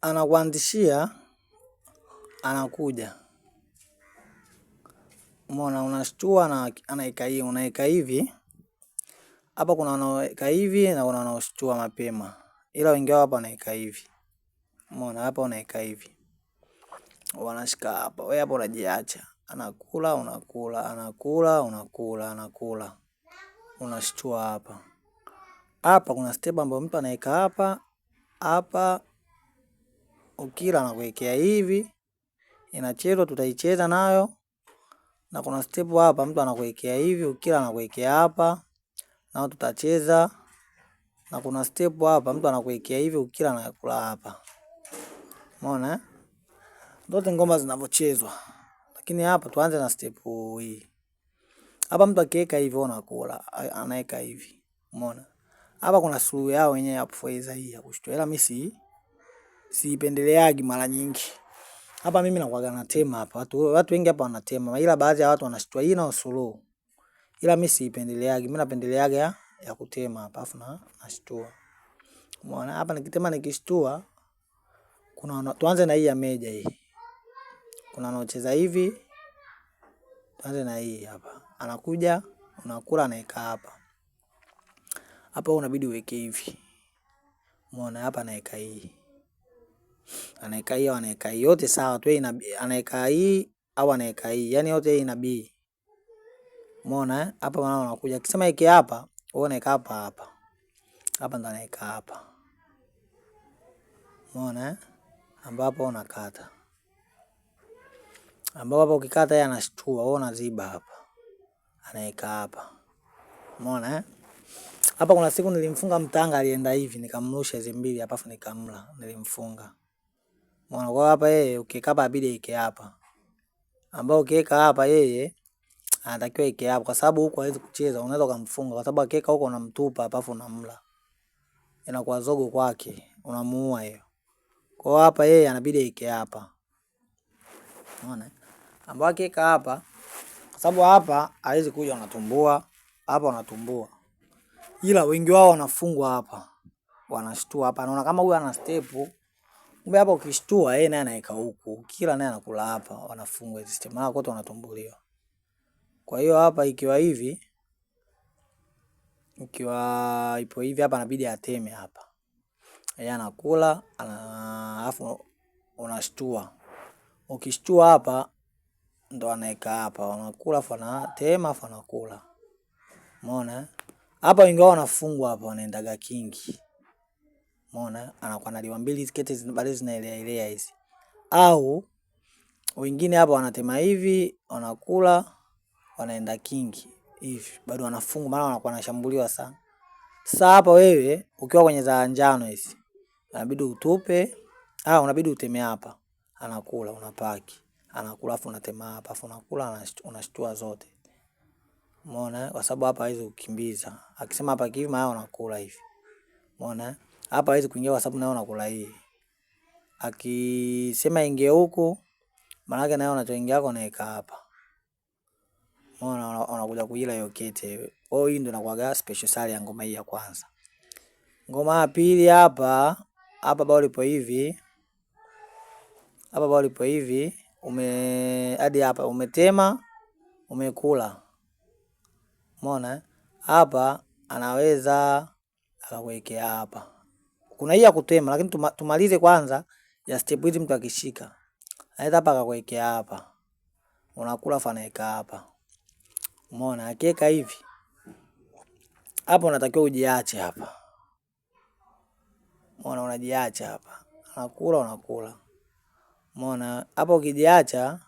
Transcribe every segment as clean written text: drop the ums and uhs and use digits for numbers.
anakuandishia, anakuja. Umeona, unashtua na anaika hivi. Hapa kuna wanaoeka hivi na kuna wanaoshtua mapema. Ila wengi wao hapa wanaeka hivi. Umeona, hapa wanaeka hivi. Wanashika hapa. Wewe hapa unajiacha. Anakula, unakula, anakula, unakula, anakula. Unashtua hapa. Hapa kuna step ambayo mtu anaeka hapa, hapa ukila anakuwekea hivi. Inachezwa, tutaicheza nayo. Na kuna step hapa mtu anakuwekea hivi, ukila anakuwekea hapa. Nao tutacheza. Na kuna step hapa mtu anakuwekea hivi, ukila anakula hapa. Umeona? Zote ngoma zinavyochezwa. Lakini hapa tuanze na step hii. Hapa mtu akiweka hivi unakula, anaweka hivi. Umeona? Hapa kuna suluhu yao wenyewe hapo faiza hii ya kushtua. Ila mimi siipendeleagi mara nyingi. Hapa mimi nakuaga na tema hapa. Watu wengi hapa wanatema. Ila baadhi ya watu wanashtua hii na suluhu. Ila mimi siipendeleagi. Mimi napendeleaga ya kutema hapa afu nashtua. Umeona? Hapa nikitema nikishtua, kuna tuanze na hii ya meja hii. Kuna wanaocheza hivi. Tuanze na hii hapa. Anakuja, unakula, anaeka hapa. Hapa unabidi uweke hivi. Umeona, hapa anaeka hii. Anaeka hii au anaeka hii. Yote sawa tu, anaeka hii au anaeka hii. Yaani yote hii ina B. Umeona, hapa maana unakuja. Akisema eke hapa, wewe unaeka hapa hapa. Hapa ndo anaeka hapa. Umeona, ambapo unakata. Ambapo hapa ukikata yeye anashtua, wewe unaziba hapa. Anaeka hapa. Umeona? Hapa kuna siku nilimfunga mtanga alienda hivi, nikamrusha hizo mbili hapa afu nikamla, nilimfunga. Umeona, kwa hapa yeye ukiweka hapa bidii ike hapa. Ambao ukiweka hapa yeye anatakiwa ike hapa kwa sababu huko hawezi kucheza, unaweza kumfunga kwa sababu akiweka huko unamtupa hapa afu unamla. Inakuwa zogo kwake, unamuua hiyo. Kwa hapa yeye anabidi ike hapa. Unaona? Ambao akiweka hapa kwa sababu hapa hawezi kuja unatumbua, hapa unatumbua. Ila wengi wao wanafungwa hapa. Wanashtua hapa. Naona kama huyu ana step. Kumbe hapa ukishtua yeye naye anaeka huku. Kila naye anakula hapa. Wanafungwa hizo step. Maana kote wanatumbuliwa. Kwa hiyo hapa ikiwa hivi, ikiwa ipo hivi hapa inabidi ateme hapa. Yeye anakula, alafu unashtua. Ukishtua hapa ndo anaeka hapa. Wanakula afu anatema afu anakula. Umeona? Hapa wengi wao wanafungwa hapa wanaendaga kingi. Umeona? Anakuwa na liwa mbili sketi bado zinaelea hizi. Au wengine hapa wanatema hivi, wanakula, wanaenda kingi hivi. Bado wanafungwa maana wanakuwa wanashambuliwa sana. Sasa hapa wewe ukiwa kwenye za njano hizi, unabidi utupe, unabidi uteme hapa. Anakula, unapaki. Anakula afu unatema hapa, afu unakula unashtua zote. Umeona? Kwa sababu hapa haiwezi kukimbiza. Akisema hapa hivi maana unakula hivi. Umeona? Hapa hawezi kuingia kwa sababu naye unakula hii. Akisema ingie huko, maana yake naye unachoingia yako unaweka hapa. Unaona, unakuja kuila hiyo kete. Hii ndio inakuwa special sali ya ngoma hii ya kwanza. Ngoma ya pili hapa bao lipo hivi. Hapa bao lipo hivi, hadi hapa umetema, umekula. Umeona? Hapa anaweza akakuwekea hapa. Kuna hii ya kutema lakini tumalize kwanza ya step hizi mtu akishika. Anaweza hapa akakuwekea hapa. Unakula fanaeka hapa. Umeona akiweka hivi. Hapa unatakiwa ujiache hapa. Umeona unajiacha hapa. Unakula unakula. Umeona hapa ukijiacha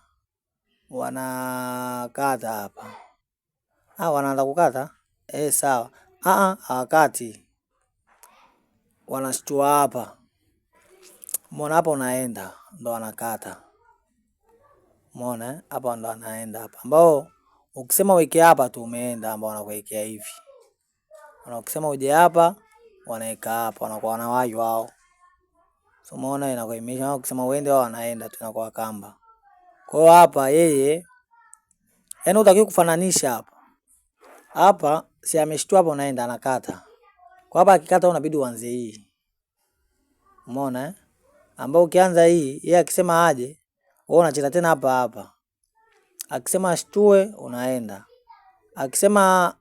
wanakata hapa. Wanaanza kukata? Sawa. Hawakati. Wanashtua hapa. Umeona hapa unaenda ndo wanakata. Umeona hapa ndo anaenda hapa. Ambao ukisema weke hapa tu umeenda ambao wanakuwekea hivi. Ukisema uje hapa wanaweka hapa wanakuwa wanawahi wao. So umeona inakuwa imesha. Ukisema uende wao wanaenda tu inakuwa kamba. Kwa hiyo hapa yeye yaani utakiwa kufananisha hapa. Hapa si ameshtua hapa unaenda anakata. Kwa hapa akikata unabidi uanze hii. Umeona ambao ukianza hii, yeye akisema aje, wewe unacheza tena hapa hapa. Akisema ashtue unaenda. Akisema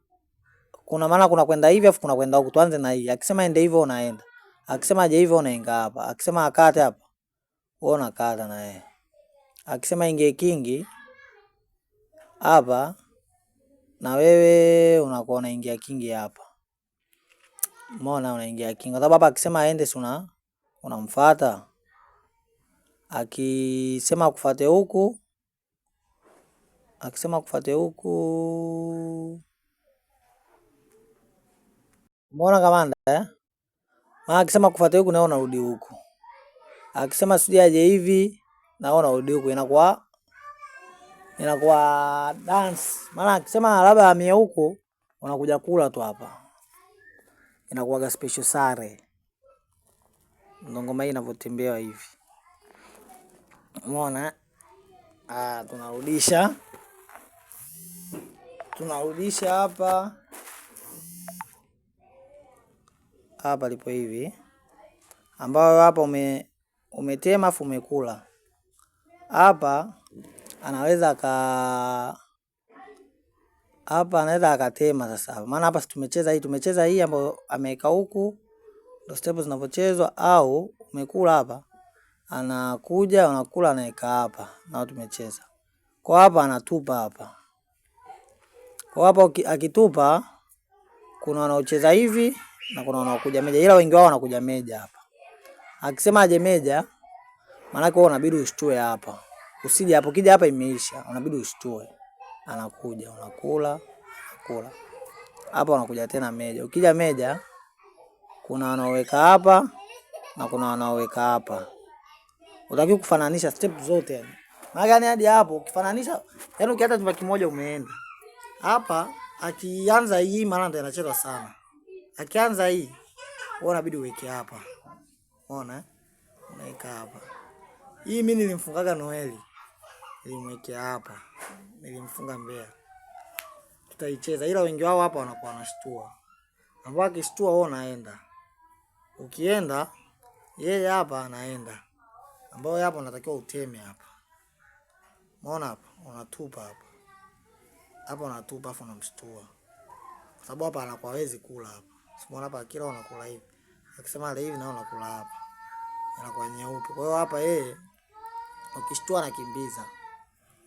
kuna maana kuna kwenda hivi afu kuna kwenda huku, tuanze na hii. Akisema ende hivyo unaenda. Akisema aje hivyo unainga hapa. Akisema akate hapa, wewe unakata na yeye. Akisema ingie kingi hapa, na wewe unakuwa unaingia kingi hapa. Umeona, unaingia kingi. Kwa sababu hapa akisema aende si unamfuata. Akisema kufuate huku, umeona kamanda maana akisema kufuate huku na unarudi huku. Akisema sije aje hivi na unarudi huku, inakuwa dance. Maana akisema labda amie huku, unakuja kula tu hapa. Inakuwa special sare. Ndio ngoma hii inavyotembea hivi. Umeona? Tunarudisha hapa lipo hivi, ambao hapa umetema afu umekula hapa. Anaweza akatema sasa, maana hapa tumecheza hii ambayo ameweka huku, ndio steps zinavyochezwa. Au umekula hapa, anakuja unakula, anaweka hapa, na tumecheza kwa hapa, anatupa hapa. Kwa hapa akitupa, kuna wanaocheza hivi na kuna wanaokuja meja, ila wengi wao wanakuja meja hapa. Akisema aje meja, maana yake wewe unabidi ushtue hapa. Usije hapo, kija hapa imeisha, unabidi ushtue. Anakuja, unakula. Hapa unakuja tena meja. Ukija meja, kuna wanaoweka hapa na kuna wanaoweka hapa. Utaki kufananisha step zote yani. Maana hadi hapo ukifananisha, yani ukiata chumba kimoja umeenda. Hapa akianza hii maana ndio inacheza sana. Akianza hii, wewe unabidi uweke hapa. Unaona? Unaweka hapa. Hii mimi nilimfungaga Noeli. Nilimwekea hapa. Nilimfunga Mbeya. Tutaicheza, ila wengi wao hapa wanakuwa wanashtua. Ambao akishtua wewe unaenda. Ukienda yeye hapa anaenda. Ambao hapa unatakiwa uteme hapa. Umeona hapa? Unatupa hapa. Hapa unatupa afu unamshtua. Kwa sababu hapa anakuwa hawezi kula hapa. Umeona hapa kila unakula hivi. Akisema ile hivi na unakula hapa. Inakuwa nyeupe. Kwa hiyo hapa yeye ukishtua anakimbiza.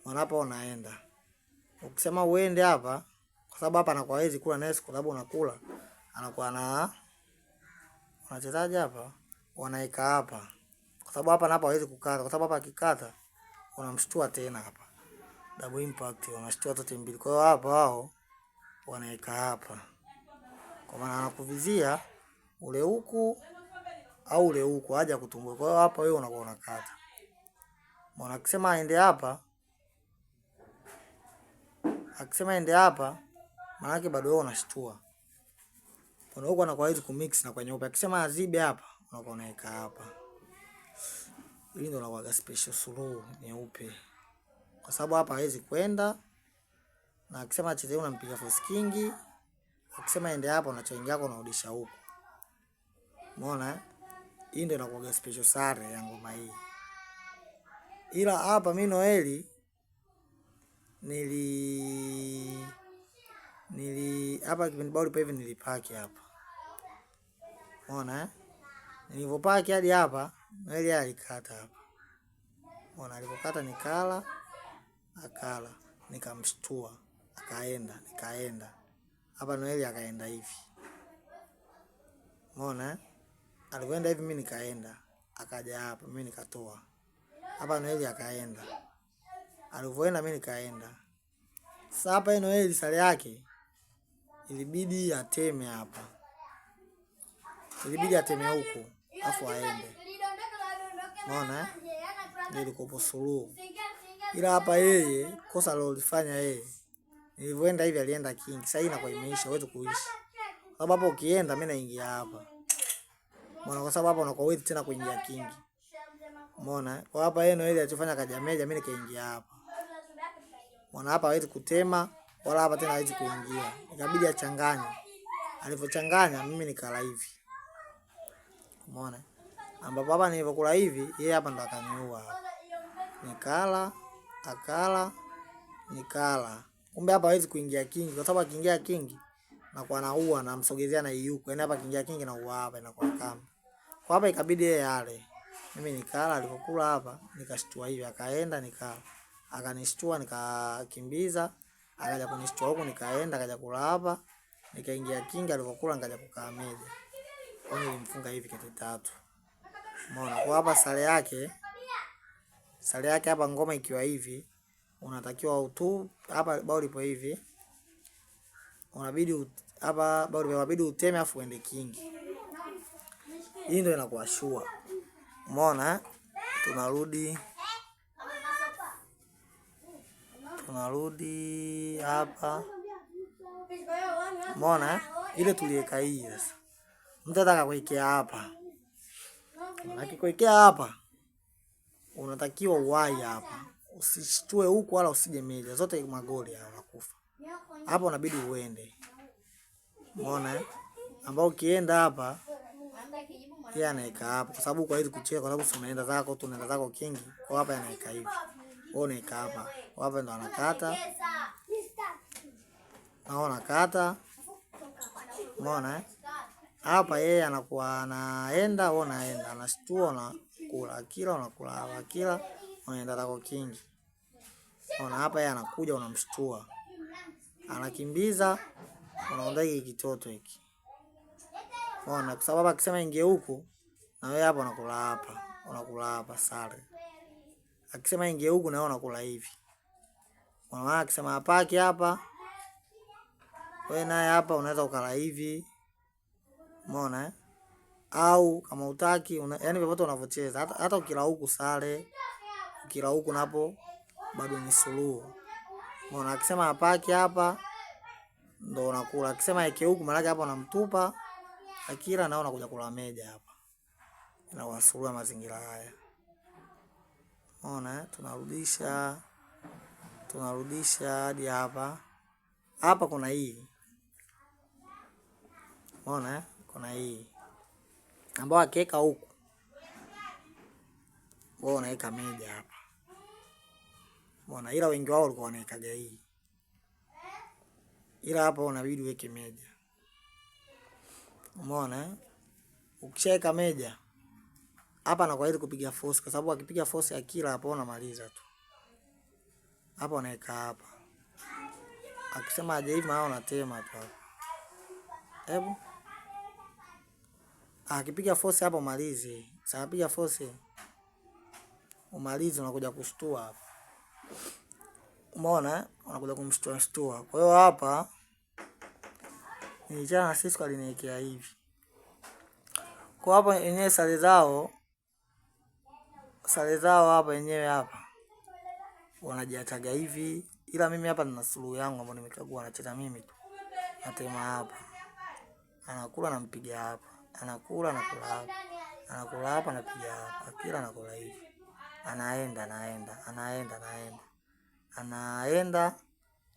Umeona hapa unaenda. Ukisema uende hapa, kwa sababu hapa anakuwa hawezi kula naye, kwa sababu unakula. Anakuwa unachezaje hapa? Wanaika hapa. Kwa sababu hapa napo hawezi kukata. Kwa sababu hapa akikata unamshtua tena hapa. Double impact, unashtua zote mbili. Kwa hiyo hapa wao wanaika hapa. Kwa maana anakuvizia ule huku au ule huku haja kutumbua. Kwa hiyo hapa wewe unakuwa unakata. Mbona akisema aende hapa? Akisema aende hapa, maana yake bado wewe unashtua. Kwa huko anakuwa hawezi kumix na kwa nyeupe. Akisema azibe hapa, unakuwa unaweka hapa. Hii ndio inakuwa special suluhu nyeupe. Kwa sababu hapa hawezi kwenda. Na akisema acheze unampiga force king. Akisema ende hapa unachoingia yako unarudisha huko. Umeona? Hii ndio inakuwa special sare ya ngoma hii. Ila hapa mimi Noeli hapa kipindi bado hivi nilipaki hapa. Umeona? Nilipopaki hadi hapa, Noeli alikata hapa. Umeona alipokata nikala, akala, nikamshtua, nikaenda. Hapa Noeli akaenda hivi. Umeona? Alipoenda hivi mimi nikaenda, akaja hapa, mimi nikatoa. Hapa Noeli akaenda. Alipoenda mimi nikaenda. Sasa hapa Noeli sare yake ilibidi ateme hapa. Ilibidi ateme huko, afu aende. Umeona? Ndio ilikuwa suluhu. Ila hapa yeye kosa alilofanya yeye. Nilivyoenda hivi alienda king. Sasa hii inakuwa imeisha, huwezi kuishi. Sababu hapo ukienda mimi naingia hapa. Umeona, kwa sababu hapa unakuwa huwezi tena kuingia king. Umeona? Kwa hapa yeye Noeli alichofanya kajameja, mimi nikaingia hapa. Umeona hapa hawezi kutema wala hapa tena hawezi kuingia. Ikabidi achanganye. Alipochanganya mimi nikala hivi. Umeona? Ambapo hapa nilipokula hivi, yeye hapa ndo akaniua hapa. Nikala, akala, nikala. Kumbe hapa hawezi kuingia kingi kwa sababu akiingia kingi na kwa naua na msogezea na yuko. Yaani hapa kiingia kingi na uwa hapa inakuwa kama. Kwa hapa ikabidi yeye ale. Mimi nikala, alipokula hapa, nikashtua hivi, akaenda nikala. Akanishtua nikakimbiza, akaja kunishtua huko nikaenda, akaja kula hapa, nikaingia kingi, alipokula nikaja kukaa meja. Kwa hiyo nilimfunga hivi kete 3. Umeona? Kwa hapa sare yake hapa ngoma ikiwa hivi, unatakiwa utu hapa bao lipo hivi. Unabidi hapa bao inabidi uteme afu uende kingi. Hii ndio inakuwa shua. Umeona? Tunarudi hapa. Umeona? Ile tuliweka hii sasa. Mtu anataka kuwekea hapa. Akikuwekea hapa, unatakiwa uwai hapa. Usishtue huku wala usije meja. Zote magoli haya unakufa. Hapa unabidi uende. Umeona? Ambao ukienda hapa, yeye anaika hapa kwa sababu kwa hizi kucheka kwa sababu unaenda zako tu unaenda zako kingi. Kwa hapa anaika hivi. Wewe unaika hapa. Kwa hapa ndo anakata. Naona kata. Umeona? Hapa yeye anakuwa anaenda, wewe unaenda, anashtua na kula kila unakula kila unaenda zako kingi. Unaona hapa yeye anakuja unamshtua. Anakimbiza unaondoa hiki kitoto hiki. Unaona kwa sababu akisema ingie huku na wewe hapa unakula hapa sare. Akisema ingie huku na wewe unakula hivi. Unaona akisema apaki hapa wewe naye hapa unaweza ukala hivi. Umeona au kama utaki yani popote unavocheza hata ukila huku sare, ukila huku napo bado ni suluhu. Umeona akisema apaki hapa ndo unakula. Akisema yake huku maana hapa unamtupa akila na unakuja kula meja hapa. Inawasulua mazingira haya. Umeona tunarudisha hadi hapa. Hapa kuna hii. Umeona kuna hii. Ambao akiweka huku wao unaweka meja hapa. Umeona ila wengi wao walikuwa wanawekaga hii. Ila hapa unabidi uweke meja. Umeona? Ukishaweka meja hapa anakuwa ili kupiga force kwa sababu akipiga force akila hapo unamaliza tu. Hapa unaweka hapa. Akisema aje hivi maana unatema tu hapa. Hebu. Akipiga force hapa umalize. Sasa piga force umalize unakuja kushtua hapa. Umeona? Unakuja kumshtua. Kwa hiyo hapa nilijana sisi kwa liniwekea hivi. Kwa hapa yenyewe sare zao hapa yenyewe hapa wanajiataga hivi, ila mimi hapa nina suluhu yangu ambayo nimekagua anacheza mimi tu. Natema hapa. Anakula nampiga hapa. Anakula nakula hapa. Anakula hapa napiga hapa. Kila nakula hivi. Anaenda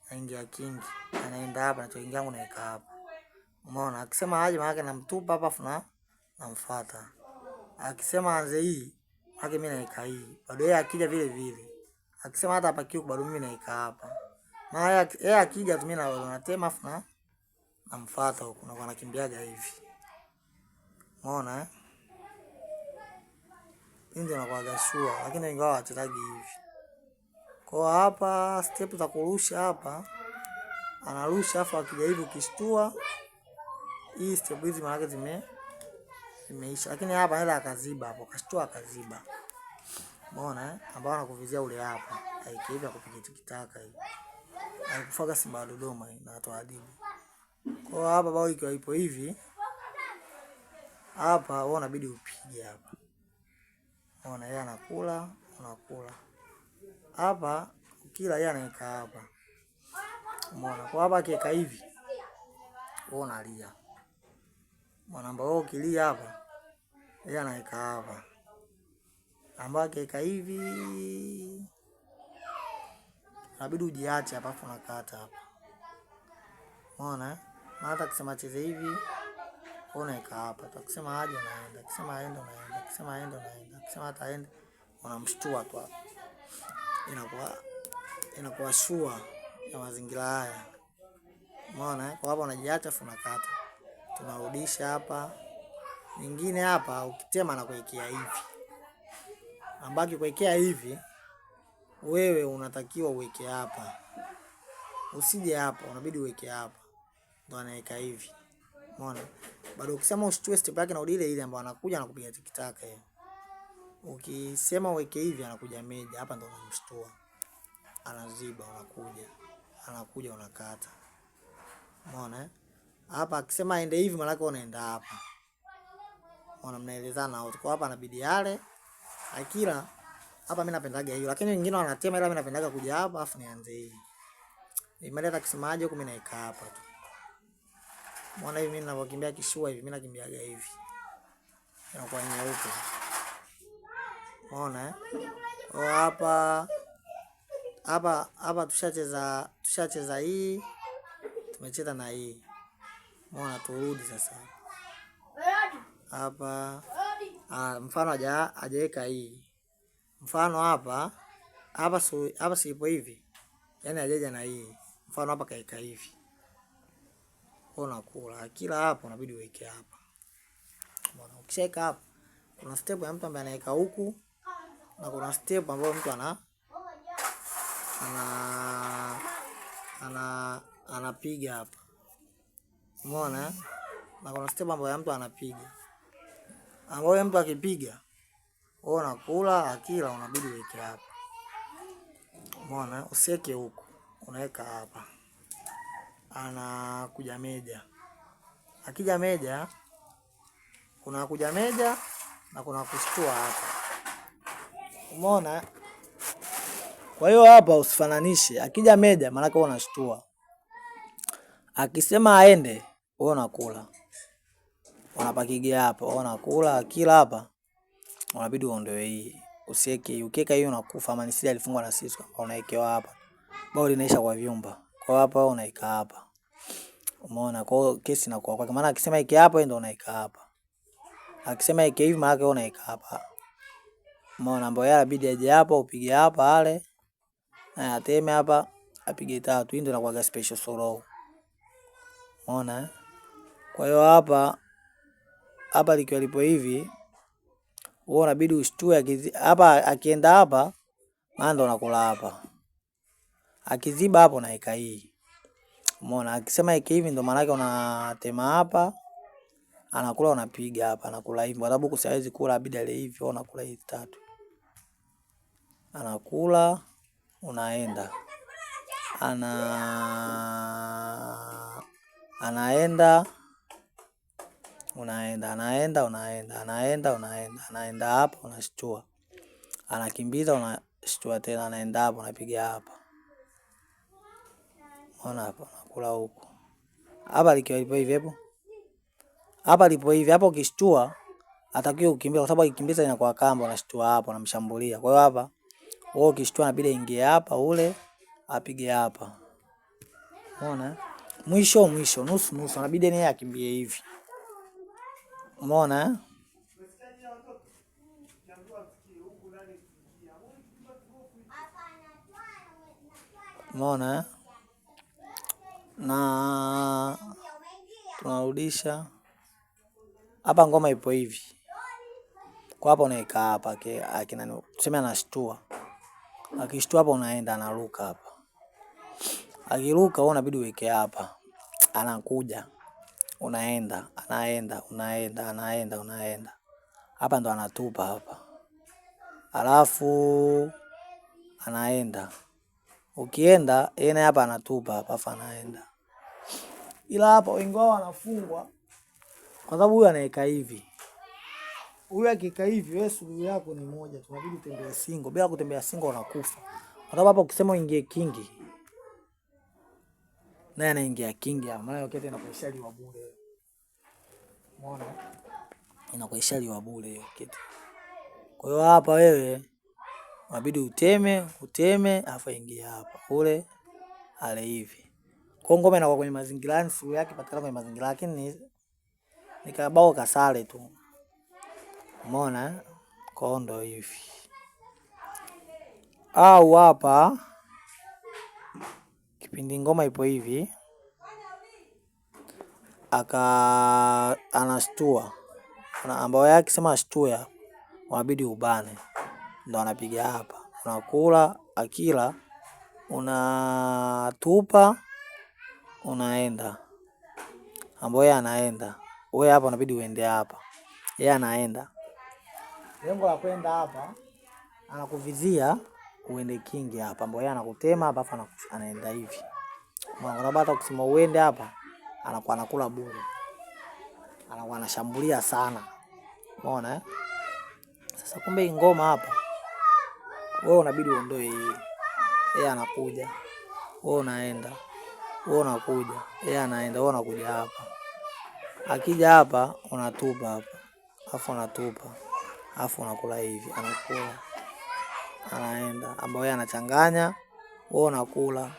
aingia kingi. Anaenda hapa na choingia yangu naika hapa. Umeona akisema aje maana namtupa hapa afu namfuata. Akisema anze hii, haki mimi naika hii. Bado yeye akija vile vile. Akisema hata hapa kiu bado mimi naika hapa. Maana yeye akija tu mimi natema afu namfuata huko na anakimbiaga hivi. Umeona ndio anakuwa gashua lakini ingawa wachezaji hivi. Kwa hapa step za kurusha hapa anarusha afu akija hivi ukishtua hii step hizi maana zimeisha lakini hapa anaweza akaziba hapo kashtua akaziba. Umeona ambao anakuvizia ule hapa haikiiva kupiga tikitaka hii. Alikufaga Simba Dodoma na watu adibu. Kwa hapa bao ikiwa ipo hivi hapa wewe unabidi upige hapa. Unaona yeye anakula, unakula. Hapa kila yeye anaweka hapa. Umeona kwa hapa akiweka hivi wewe unalia. Umeona ambao ukilia hapa yeye anaweka hapa. Ambao akiweka hivi inabidi ujiache hapa afu unakata hapa. Umeona hata akisema cheze hivi Unaweka hapa. Akisema aje unaenda. Akisema aende unaenda. Akisema aende unaenda. Akisema ataenda unamshtua tu hapa. Inakuwa shua ya mazingira haya. Umeona kwa hapa unajiacha unakata. Tunarudisha hapa. Nyingine hapa ukitema na kuwekea hivi. Ambaki kuwekea hivi, wewe unatakiwa uweke hapa. Usije hapa, unabidi uweke hapa. Ndio anaweka hivi. Umeona? Bado ukisema usitue step yake na udile ile ambayo anakuja na kupiga tikitaka hiyo. Ukisema uweke hivi anakuja meja, hapa ndio unamshtua. Anaziba anakuja unakata. Umeona? Hapa akisema aende hivi maana yake unaenda hapa. Unaona mnaelezana wote. Kwa hapa inabidi yale akila hapa mimi napendaga hiyo, lakini wengine wanatema, ila mimi napendaga kuja hapa afu nianze hii. Nimeleta kisemaje huko mimi naika hapa tu. Umeona hivi mimi ninapokimbia kishua hivi mimi nakimbiaga hivi. Inakuwa nyeupe. Umeona hapa tushacheza hii. Tumecheza na hii. Umeona turudi sasa. Hapa mfano hajaweka hii. Mfano hapa sipo hivi. Yaani hajaja na hii. Mfano hapa kaeka hivi. Unakula. Kila hapo unabidi uweke hapa. Umeona ukisheka hapa kuna step ya mtu ambaye anaweka huku na kuna step ambayo mtu anapiga hapa. Umeona? Na kuna step ambayo mtu anapiga. Ambayo mtu akipiga wewe unakula, akila unabidi uweke hapa. Umeona? Usiweke huku. Unaweka hapa. Anakuja meja. Akija meja kuna kuja meja na kuna kushtua hapa. Umeona? Kwa hiyo hapa usifananishe. Akija meja maana yake unashtua. Akisema aende wewe unakula. Unapakigia hapa, unakula, akila hapa unabidi uondoe hii. Usiweke hii. Ukiweka hii unakufa. Ama nisije alifungwa na sisi kwa unawekewa hapa. Bao linaisha kwa vyumba. Kwa hapa unaika hapa. Umeona? Kwa hiyo kesi inakuwa kwa maana akisema ike hapa ndio unaika hapa. Akisema ike hivi maana yake unaika hapa. Umeona? Ambapo yeye inabidi aje hapa upige hapa ale. Na ateme hapa apige tatu. Hii ndio inakuwa special solo. Umeona? Kwa hiyo hapa likiwa lipo hivi wewe unabidi ushtue hapa akienda hapa maana ndo unakula hapa. Akiziba hapo unaika hii. Umeona? Akisema ike hivi ndo maana yake unatema hapa. Anakula unapiga hapa, anakula hivi. Kwa sababu kusiwezi kula bidii ile hivi, unakula hizi tatu. Anakula unaenda. Anaenda unaenda, anaenda hapa unashtua. Anakimbiza unashtua tena, anaenda hapa unapiga hapa. Unaona hapa unakula huko. Hapa likiwa lipo hivi hapo. Hapa lipo hivi hapo ukishtua atakiwa ukimbia kwa sababu akikimbiza inakuwa kamba unashtua hapo unamshambulia. Kwa hiyo hapa wewe ukishtua inabidi ingie hapa ule apige hapa. Umeona? Mwisho nusu inabidi yeye akimbie hivi. Umeona? Umeona? Na tunarudisha hapa ngoma ipo hivi. Kwa hapa unaika hapa akina tuseme anashtua. Akishtua hapa unaenda anaruka hapa. Akiruka wewe unabidi uweke hapa. Anakuja. Unaenda. Hapa ndo anatupa hapa. Alafu anaenda. Ukienda yeye hapa anatupa hapa afa anaenda. Ila hapa wengi wao wanafungwa kwa sababu huyu anaweka hivi. Huyu akika hivi wewe suluhu yako ni moja, tunabidi utembee single. Bila kutembea single unakufa. Kwa sababu hapa ukisema uingie kingi naye anaingia kingi hapa. Maana yote inakuisha liwa bure. Umeona? Inakuisha liwa bure hiyo kitu. Kwa hiyo hapa wewe unabidi uteme afa ingia hapa. Ule ale hivi. Kwa ngoma inakuwa kwenye mazingira yani suluhu yake patikana kwenye mazingira lakini ni kabao kasale tu. Umeona? Kwa ndo hivi. Au hapa kipindi ngoma ipo hivi, anashtua ambao yake sema ashtua, unabidi ubane, ndo anapiga hapa. Unakula, akila unatupa, unaenda ambao yeye anaenda, wewe hapa unabidi uende hapa, yeye anaenda. Lengo la kwenda hapa, anakuvizia uende kingi hapa, ambao yeye anakutema hapa, anaenda hivi. Mwana hata kusema uende hapa, anakuwa anakula bure, anakuwa anashambulia sana. Umeona? Sasa kumbe ngoma hapa, wewe unabidi uondoe hii. Yeye anakuja, wewe unaenda, wewe unakuja, yeye anaenda, wewe unakuja hapa. Akija hapa unatupa hapa, afu unatupa, afu unakula hivi, anakula, anaenda, ambao yeye anachanganya, wewe unakula,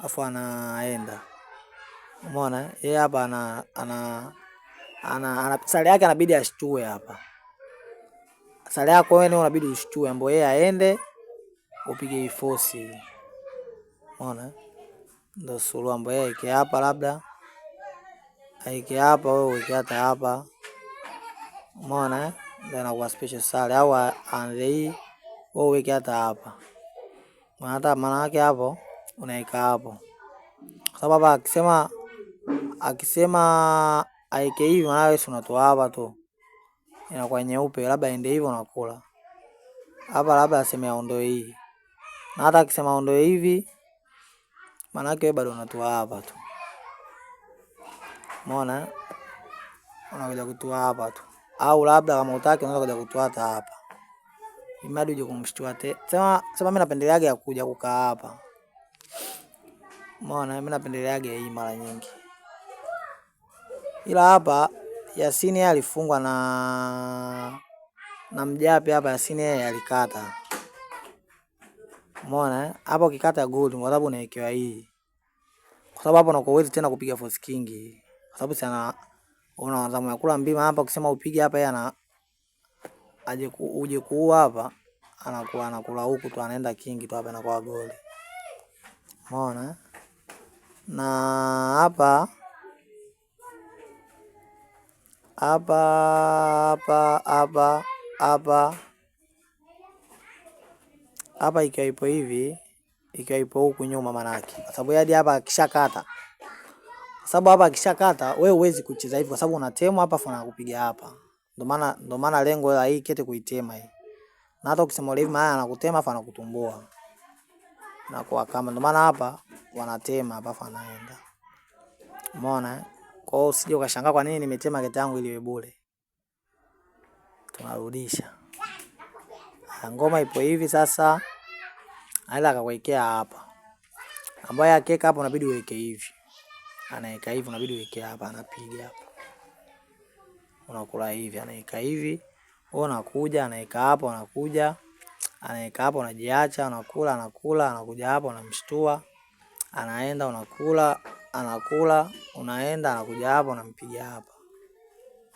afu anaenda. Umeona? Yeye hapa ana sare yake, anabidi ashtue hapa. Sare yako wewe unabidi ushtue, ambao yeye aende, upige force. Umeona? Ndio suluhu ambayo yeye ike hapa, labda aike hapa, wewe uike hata hapa. Umeona? Ndio inakuwa special sare, au anze hii, wewe uike hata hapa. Maana yake hapo unaika hapo. Kwa sababu akisema aike hivi, maana wewe unatoa hapa tu, inakuwa nyeupe, labda ende hivyo unakula hapa, labda aseme aondoe hii, na hata akisema aondoe hivi, maana yake bado unatoa hapa tu. Umeona? Unakuja kutoa hapa tu, au labda kama utaki unaweza kuja kutoa hata hapa, imadi uje kumshtua te. Sema mimi napendeleaga ya kuja kukaa hapa. Umeona? Mimi napendeleaga hii mara nyingi, ila hapa Yasini yeye alifungwa na Mjape hapa. Yasini yeye alikata. Umeona? Hapo ukikata goal, kwa sababu unawekewa hii, kwa sababu hapo unakuwa uwezi tena kupiga force king, kwa sababu sana unaanza kula mbima hapa. Ukisema upige hapa, yeye uje kuua hapa, anakuwa anakula huku tu, anaenda king tu hapa, anakuwa goli. Umeona? Na hapa ikiwa ipo hivi, ikiwa ipo huku nyuma, manake kwa sababu hadi hapa akishakata, kwa sababu hapa akishakata wewe huwezi kucheza hivi, kwa sababu unatema hapa afa anakupiga hapa. Ndio maana lengo la hii kete kuitema hii, na hata ukisema hivi maana anakutema afa anakutumbua na kwa kama, ndio maana hapa wanatema hapa afa anaenda. Umeona? Kwa hiyo usije ukashangaa kwa nini nimetema kete yangu ili iwe bure. Tunarudisha ngoma ipo hivi sasa, aila akakuwekea hapa, ambaye akeka hapo unabidi uweke hivi, anaweka hivi, unabidi uweke hapa, anapiga hapa, unakula hivi, anaweka hivi, wewe unakuja, anaweka hapo, anakuja, anaweka hapo, unajiacha, unakula, anakuja hapo, unamshtua, anaenda, unakula, anakula, unaenda, anakuja hapo, unampiga hapa.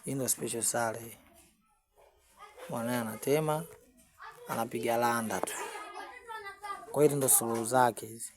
Hii ndio special sare. Mwana anatema, anapiga landa tu. Kwa hiyo ndio suluhu zake hizi.